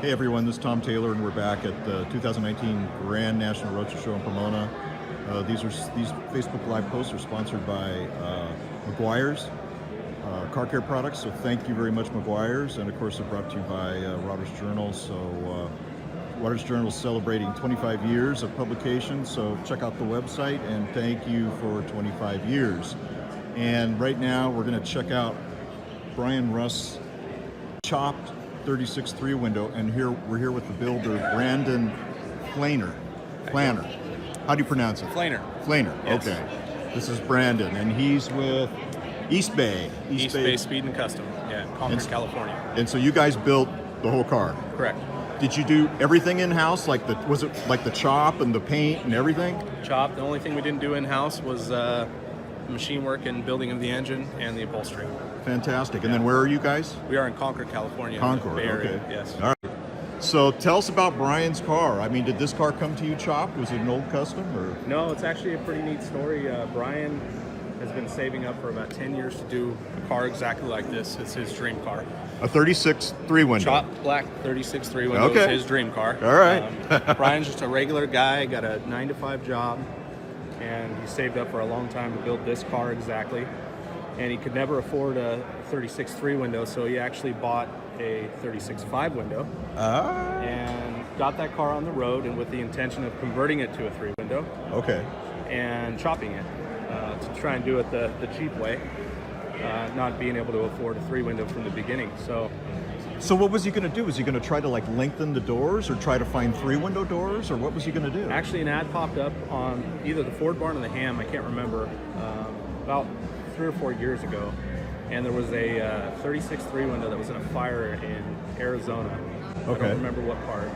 Hey everyone, this is Tom Taylor, and we're back at the 2019 Grand National Roadshow Show in Pomona. These Facebook Live posts are sponsored by McGuire's car care products. So thank you very much, McGuire's, and of course they're brought to you by Waters Journal. So Waters Journal is celebrating 25 years of publication. So check out the website, and thank you for 25 years. And right now we're going to check out Brian Rusk's chopped 36.3 window, and we're here with the builder Brandon Flaner. How do you pronounce it? Flaner. Yes. Okay. This is Brandon, and he's with East Bay Speed and Custom. Yeah, Concord, California. And so you guys built the whole car. Correct. Did you do everything in-house? Was it like the chop and the paint and everything? Chop. The only thing we didn't do in-house was machine work and building of the engine and the upholstery. Fantastic. And then where are you guys? We are in Concord, California. Concord, Bay Area, okay. Yes. All right. So tell us about Brian's car. I mean, did this car come to you chopped? Was it an old custom or? No, it's actually a pretty neat story. Brian has been saving up for about 10 years to do a car exactly like this. It's his dream car. A 36.3 window. Chopped black 36.3 window is his dream car. All right. Brian's just a regular guy, got a 9-to-5 job, and he saved up for a long time to build this car exactly. And he could never afford a 36.3 window, so he actually bought a 36.5 window and got that car on the road, and with the intention of converting it to a 3 window. Okay. And chopping it to try and do it the cheap way, not being able to afford a 3 window from the beginning. So what was he going to do? Was he going to try to like lengthen the doors or try to find 3 window doors, or what was he going to do? Actually, an ad popped up on either the Ford Barn or the Ham, I can't remember, about 3 or 4 years ago, and there was a 36.3 window that was in a fire in Arizona. Okay. I don't remember what part.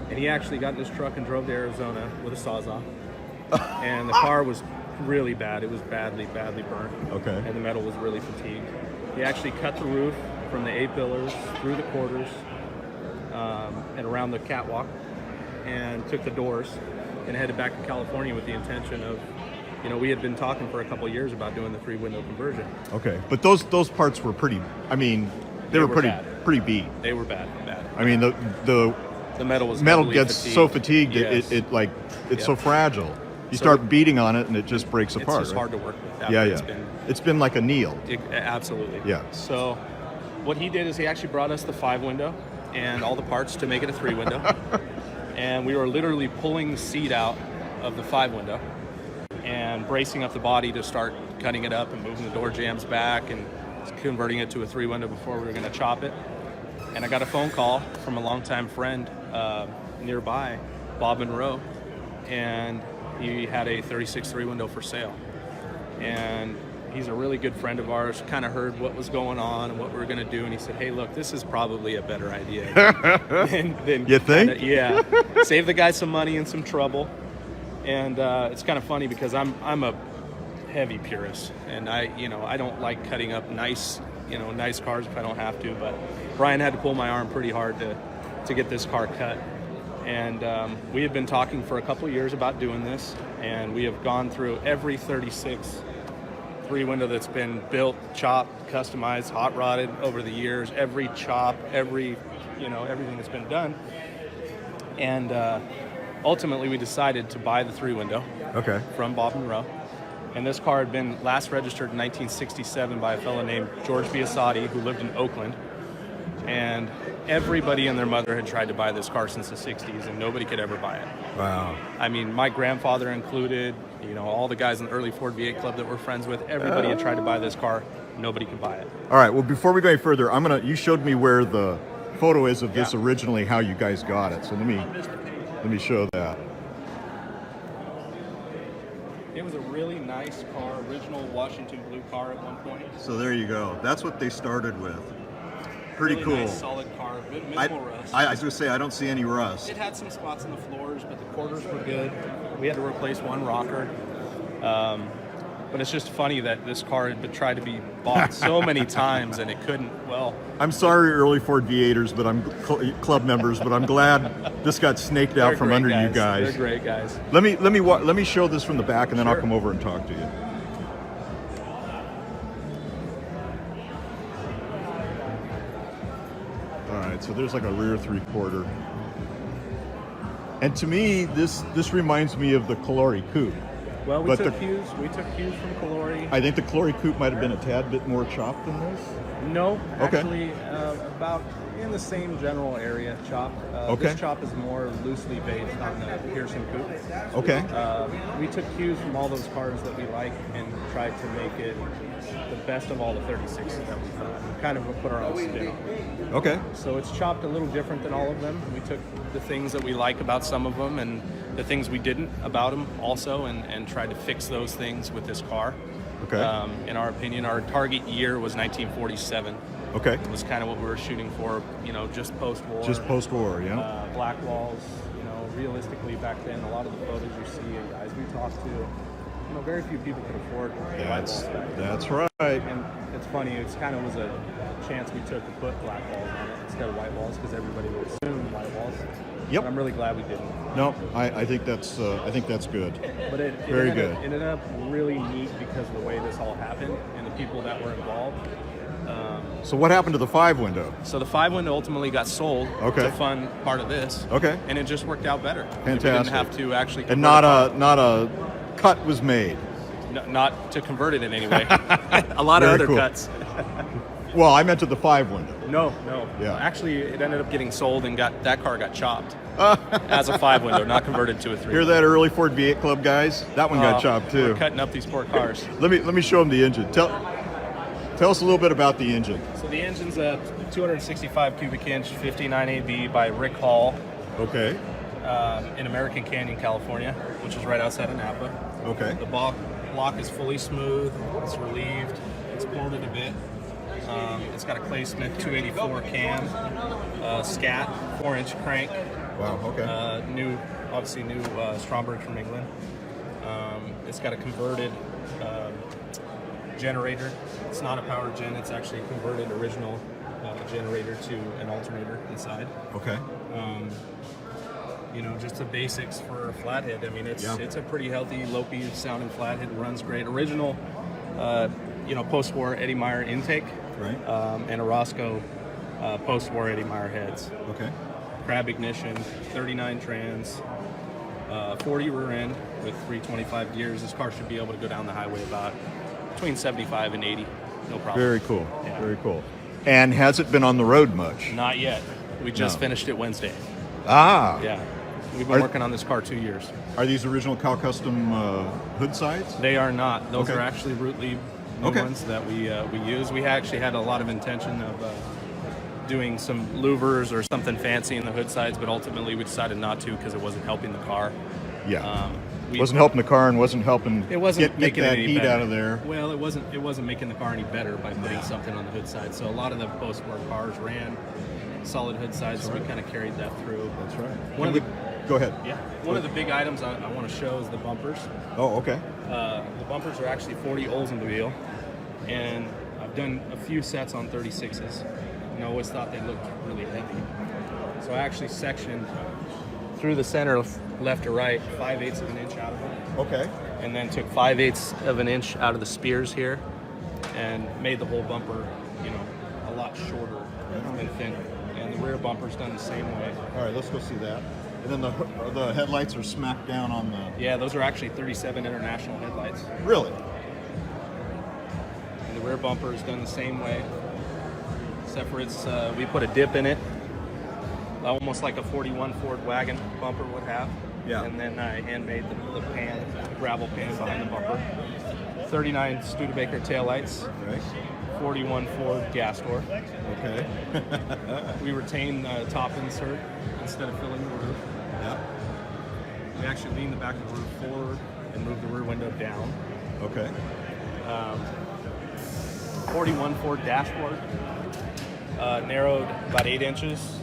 And he actually got in his truck and drove to Arizona with a Sawzall. And the car was really bad. It was badly burnt. Okay. And the metal was really fatigued. He actually cut the roof from the A-pillars through the quarters and around the catwalk, and took the doors and headed back to California with the intention of, we had been talking for a couple of years about doing the 3-window conversion. Okay, but those parts were pretty. I mean, they were pretty beat. They were bad. I mean, the metal gets fatigued. so fatigued Yes. it's so fragile. You start beating on it and it just breaks apart. It's just hard to work with. Yeah. It's been like a Neil. Absolutely. Yeah. So what he did is he actually brought us the 5-window and all the parts to make it a 3-window. And we were literally pulling the seat out of the 5-window and bracing up the body to start cutting it up and moving the door jambs back and converting it to a 3-window before we were going to chop it. And I got a phone call from a longtime friend nearby, Bob Monroe, and he had a 36.3 window for sale. And he's a really good friend of ours, kind of heard what was going on and what we were going to do, and he said, hey, look, this is probably a better idea than You think? Yeah. Save the guy some money and some trouble. And it's kind of funny because I'm a heavy purist, and I don't like cutting up nice cars if I don't have to. But Brian had to pull my arm pretty hard to get this car cut. And we have been talking for a couple of years about doing this, and we have gone through every 36.3 window that's been built, chopped, customized, hot rodded over the years. Every chop, everything that's been done. And ultimately, we decided to buy the 3-window from Bob Monroe. And this car had been last registered in 1967 by a fellow named George Biasotti, who lived in Oakland. And everybody and their mother had tried to buy this car since the 60s, and nobody could ever buy it. Wow. I mean, my grandfather included, all the guys in the early Ford V8 Club that we're friends with, everybody had tried to buy this car. Nobody could buy it. All right, well, before we go any further, you showed me where the photo is of this originally, how you guys got it. So let me show that. It was a really nice car, original Washington blue car at one point. So there you go. That's what they started with. Pretty really cool. Nice, solid car, minimal rust. I was going to say, I don't see any rust. It had some spots on the floors, but the quarters were good. We had to replace one rocker. But it's just funny that this car had been tried to be bought so many times and it couldn't. Well, I'm sorry, early Ford V8ers, but I'm club members, but I'm glad this got snaked out from under you guys. They're great guys. Let me show this from the back, and then I'll come over and talk to you. so there's like a rear 3/4. And to me, this reminds me of the Custom Coupe. Well, we But took cues from Calori. I think the Custom Coupe might have been a tad bit more chopped than this. No, Okay. actually, about in the same general area chop. Okay. This chop is more loosely based on the Pearson Coupe. Okay. We took cues from all those cars that we like and tried to make it the best of all the 36s that we found. We kind of put our own spin on it. Okay. So it's chopped a little different than all of them. We took the things that we like about some of them and the things we didn't about them also, and tried to fix those things with this car. Okay. In our opinion, our target year was 1947. Okay. It was kind of what we were shooting for, just post-war. Just post-war, yeah. Black walls, realistically back then, a lot of the photos you see and guys we talked to, very few people could afford white walls back then. That's right. And it's funny, it's kind of was a chance we took to put black walls on it instead of white walls because everybody would assume white walls. Yep. But I'm really glad we didn't. No, I think that's good. But it Very ended good. It ended up really neat because of the way this all happened and the people that were involved. So what happened to the 5-window? So the 5-window ultimately got sold Okay. to fund part of this. Okay. And it just worked out better. We Fantastic. didn't have to actually And convert not a cut was made. not to convert it in any way. A lot of Very other cool. cuts. Well, I meant to the 5-window. No. Yeah. Actually, it ended up getting sold and that car got chopped as a 5-window, not converted to a 3. Hear that early Ford V8 Club guys? That one got chopped too. We're cutting up these poor cars. Let me show them the engine. Tell us a little bit about the engine. So the engine's a 265 cubic inch 59 AB by Rick Hall Okay. in American Canyon, California, which is right outside of Napa. Okay. The block is fully smooth. It's relieved. It's ported a bit. It's got a Clay Smith 284 cam, scat, 4-inch crank. Wow. Okay. New Stromberg from England. It's got a converted generator. It's not a power gen. It's actually a converted original generator to an alternator inside. Okay. Just the basics for a flathead. I mean, it's a pretty healthy, Lopi sounding flathead. Runs great. Original, post-war Eddie Meyer intake. Right. And a Roscoe post-war Eddie Meyer heads. Okay. Crab ignition, 39 trans, 40 rear end with 325 gears. This car should be able to go down the highway about between 75 and 80, no problem. Very cool. Yeah. Very cool. And has it been on the road much? Not yet. We just No. finished it Wednesday. Ah. Yeah. We've been working on this car 2 years. Are these original Cal Custom hood sides? They are not. Those Okay. are actually Rootley new Okay. ones that we use. We actually had a lot of intention of doing some louvers or something fancy in the hood sides, but ultimately we decided not to because it wasn't helping the car. Yeah. Wasn't helping the car and wasn't helping It wasn't get making that it any heat better. out of there. Well, it wasn't making the car any better by putting something on the hood side. So a lot of the post-war cars ran solid hood sides, so we kind of carried that through. That's right. One of the Go ahead. one of the big items I want to show is the bumpers. Oh, okay. The bumpers are actually 40 holes in the wheel, and I've done a few sets on 36s, and I always thought they looked really heavy. So I actually sectioned through the center, left to right, 5/8 of an inch out of them. Okay. And then took 5/8 of an inch out of the spears here and made the whole bumper, a lot shorter and thinner. And the rear bumper's done the same way. All right, let's go see that. And then the headlights are smacked down on the... Yeah, those are actually 37 International headlights. Really? And the rear bumper is done the same way, except for we put a dip in it, almost like a 41 Ford wagon bumper would have. Yeah. And then I handmade the pan, the gravel pan behind the bumper. 39 Studebaker taillights, Right. 41 Ford gas door. Okay. We retain the top insert instead of filling the roof. Yeah. We actually lean the back of the roof forward and move the rear window down. Okay. 41 Ford dashboard, narrowed about 8 inches.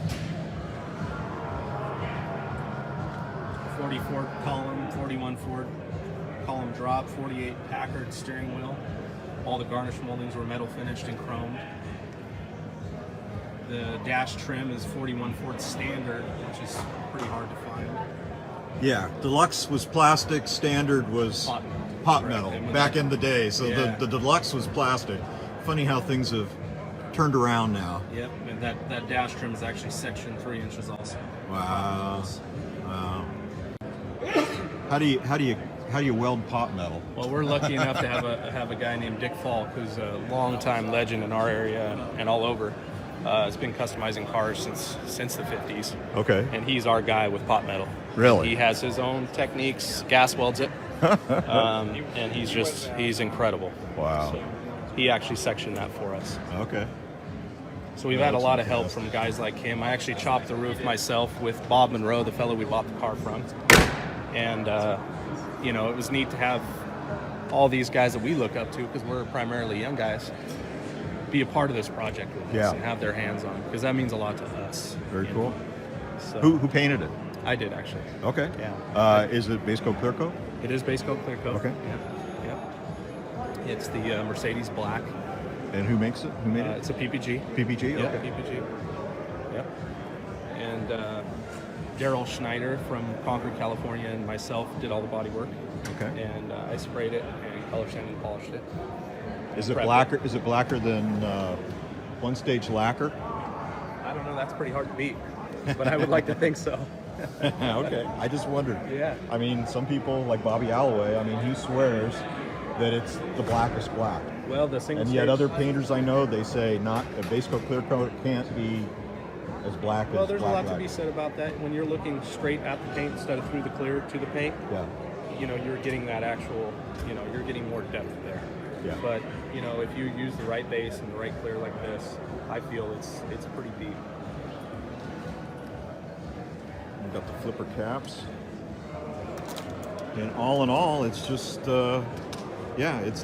40 Ford column, 41 Ford column drop, 48 Packard steering wheel. All the garnish moldings were metal finished and chromed. The dash trim is 41 Ford standard, which is pretty hard to find. Yeah, deluxe was plastic, standard was pot Right. metal It was- back in the day. So Yeah. the deluxe was plastic. Funny how things have turned around now. Yep, and that dash trim is actually section 3 inches also. Wow. Wow. How do you weld pot metal? Well, we're lucky enough to have a guy named Dick Falk, who's a longtime legend in our area and all over. Has been customizing cars since the 50s. Okay. And he's our guy with pot metal. Really? He has his own techniques, gas welds it, and he's incredible. Wow. So he actually sectioned that for us. Okay. So we've had a lot of help from guys like him. I actually chopped the roof myself with Bob Monroe, the fellow we bought the car from. And, it was neat to have all these guys that we look up to, because we're primarily young guys, be a part of this project with us and have their hands on it, because that means a lot to us. Very cool. So, Who painted it? I did, actually. Okay. Yeah. Is it base coat, clear coat? It is base coat, clear coat. Okay. Yeah. It's the Mercedes Black. And who makes it? Who made it? It's a PPG. PPG? Yeah, Okay. PPG. Yep. And Daryl Schneider from Concord, California, and myself did all the body work. Okay. And I sprayed it and color sanded and polished it. Is it blacker? Is it blacker than one stage lacquer? I don't know. That's pretty hard to beat, but I would like to think so. Okay. I just wondered. Yeah. I mean, some people like Bobby Alloway. I mean, he swears that it's the blackest black. Well, the single And stage. yet other painters I know, they say not a base coat, clear coat can't be as black Well, as there's a black lot to lacquer. be said about that. When you're looking straight at the paint instead of through the clear to the paint, Yeah. you're getting that actual, you're getting more depth there. Yeah. But, if you use the right base and the right clear like this, I feel it's pretty deep. We've got the flipper caps. And all in all, it's just, it's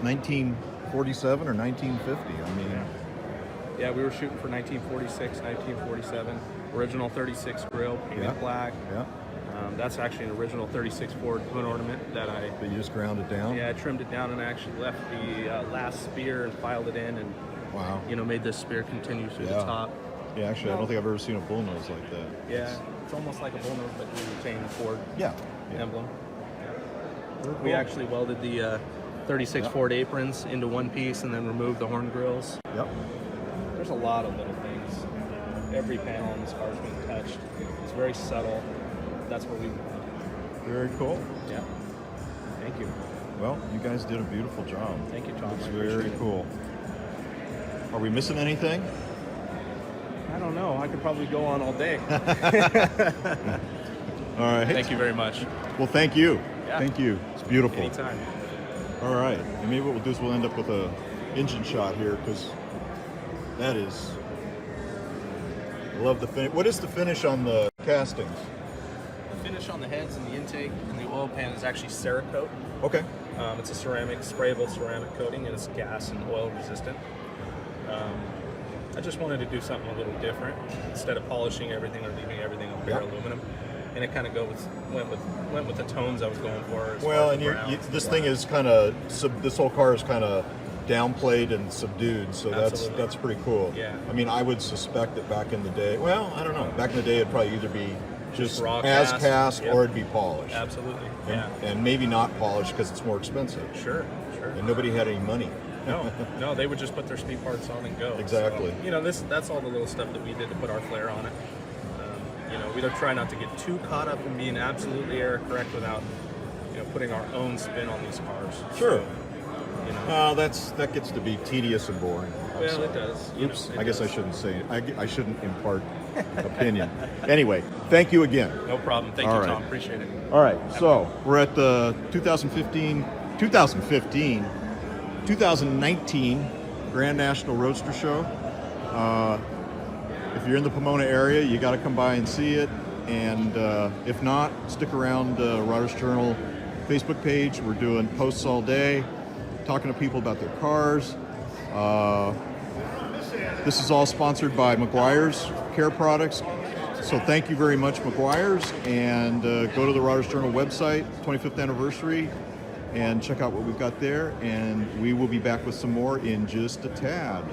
1947 or 1950. I mean, Yeah, we were shooting for 1946, 1947. Original 36 grill, painted black. Yeah. That's actually an original 36 Ford hood ornament that But you just ground it down? I trimmed it down and actually left the last spear and filed it in and, Wow. made this spear continue through the top. Yeah, actually, I don't think I've ever seen a bullnose like that. Yeah, it's almost like a bullnose, but we retain the Ford Yeah. emblem. Very We cool. actually welded the 36 Ford aprons into one piece and then removed the horn grills. Yep. There's a lot of little things. Every panel on this car is being touched. It's very subtle. That's what we want. Very cool. Yeah. Thank you. Well, you guys did a beautiful job. Thank you, Tom. It's I appreciate very it. cool. Are we missing anything? I don't know. I could probably go on all day. All right. Thank you very much. Well, thank you. Yeah. Thank you. It's beautiful. Anytime. All right. And maybe what we'll do is we'll end up with a engine shot here, because that is. I love the finish. What is the finish on the castings? The finish on the heads and the intake and the oil pan is actually Cerakote. Okay. It's a ceramic, sprayable ceramic coating, and it's gas and oil resistant. I just wanted to do something a little different instead of polishing everything or leaving everything on bare aluminum. And it kind of went with the tones I was going for. As Well, far and as browns this and thing black. is kind of this whole car is kind of downplayed and subdued, so Absolutely. that's pretty cool. Yeah. I mean, I would suspect that back in the day, well, I don't know. Back in the day, it'd probably either be just raw as cast, cast yep. or it'd be polished. Absolutely. And, Yeah. and maybe not polished because it's more expensive. Sure. And nobody had any money. No, they would just put their speed parts on and go. Exactly. So, that's all the little stuff that we did to put our flair on it. We don't try not to get too caught up in being absolutely error correct without, putting our own spin on these cars. Sure. So, That gets to be tedious and boring. I'm well, sorry. it does. Oops. It I guess does. I shouldn't say it. I shouldn't impart opinion. Anyway, thank you again. No problem. Thank All you, right. Tom. Appreciate it. All right, so we're at the 2019 Grand National Roadster Show. If you're in the Pomona area, you got to come by and see it. And if not, stick around Riders Journal Facebook page. We're doing posts all day, talking to people about their cars. This is all sponsored by Meguiar's Care Products. So thank you very much, Meguiar's, and go to the Riders Journal website, 25th anniversary, and check out what we've got there. And we will be back with some more in just a tad.